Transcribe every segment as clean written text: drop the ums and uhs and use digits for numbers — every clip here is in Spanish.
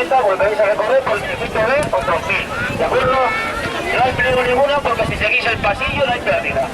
vuelta, volvéis a recorrer por el circuito B otros 1000, ¿de acuerdo? No hay peligro ninguno porque si seguís el pasillo no hay pérdida.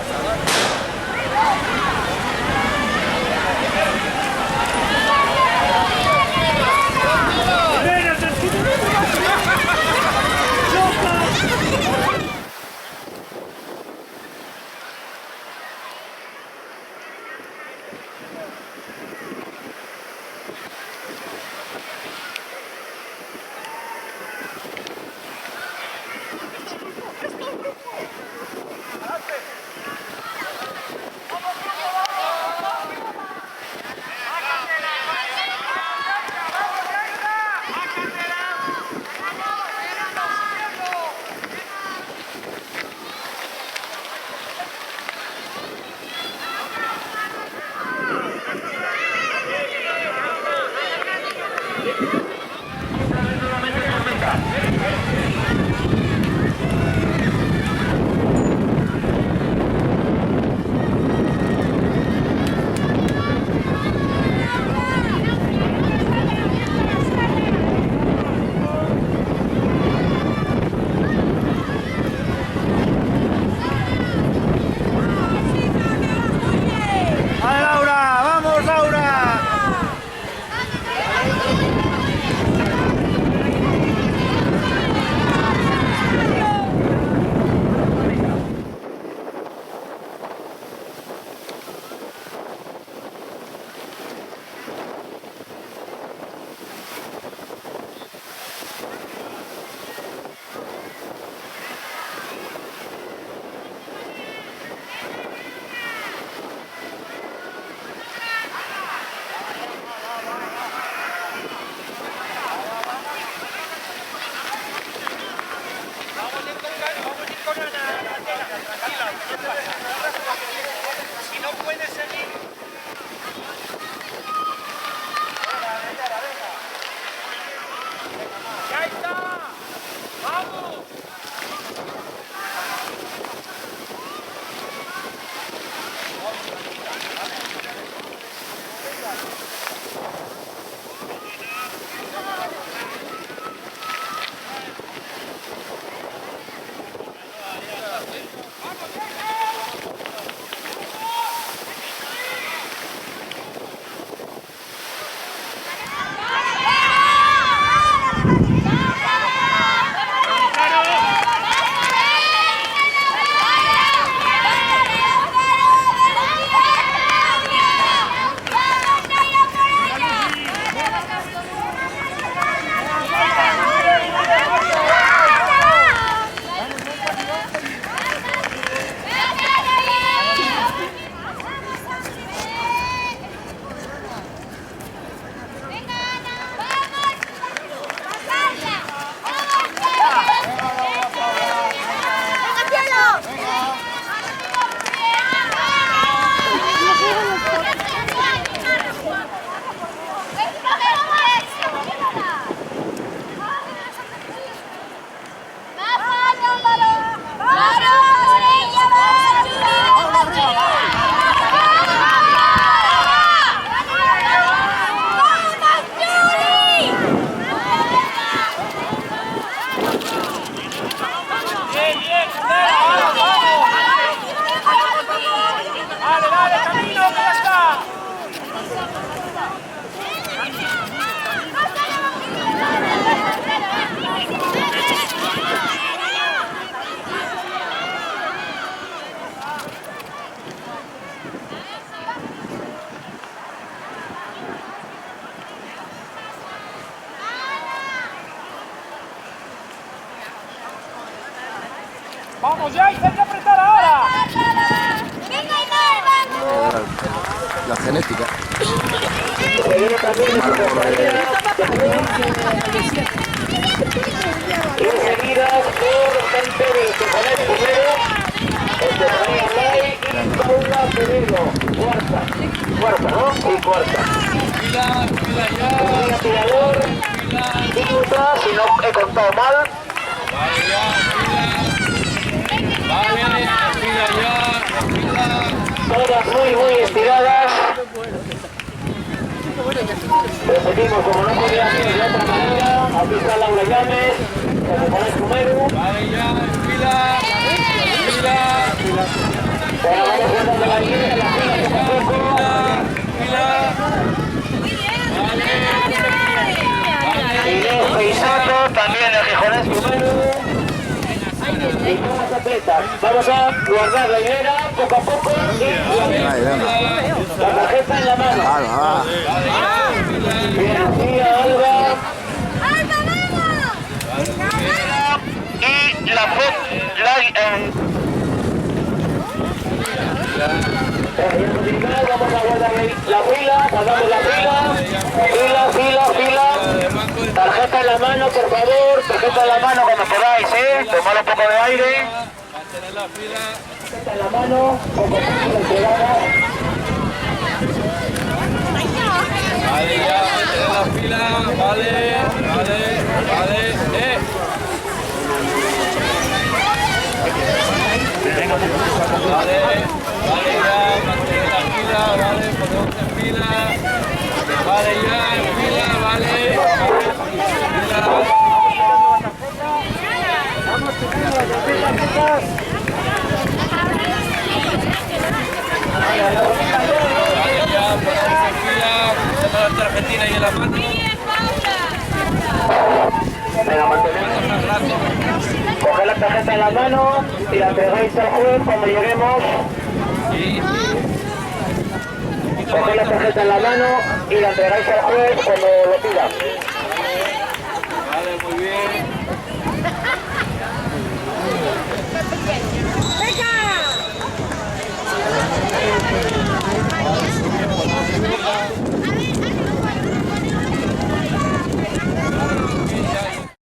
¡Vamos ya! ¡Hay que apretar ahora! ¡Venga, Inar, vamos! La genética. Seguidas por gente del Tejonel primero, el Tejonel Online y Paula Peredo, cuarta, ¿no? Sí, cuarta. Fila tirador, quinta, si no he contado mal. Todas muy estiradas. Repetimos, como no podía ser de otra manera, Aquí está Laura Llames, que se pone primero. Vale, ya, en fila. Fila. Bueno, vamos viendo de la línea, la fila poco a poco. Inés Peisato, también el gijonés primero. Y todas las atletas. Vamos a guardar la hilera poco a poco y la tarjeta en la mano. Bien, sí, Alba. Y la vamos a guardar la fila, pagamos la fila. Tarjeta en la mano, por favor, tarjeta en la mano cuando podáis, tomar un poco de aire. Mantener la fila. Tarjeta en la mano, poco a poco entregada. Vale, ya, mantener la fila. Vale. Vale, ya, mantener la fila. Vale, ponemos en fila. Vale, ya, en fila, vale. Vamos chicando las tarjetas. Vale, ya, ponemos en fila. Tenemos la tarjetina ahí en la mano. Venga, mantenemos. Coge la tarjeta en la mano y la entregáis al juez cuando lleguemos. Coge la tarjeta en la mano y la entregáis al juez cuando lo pida.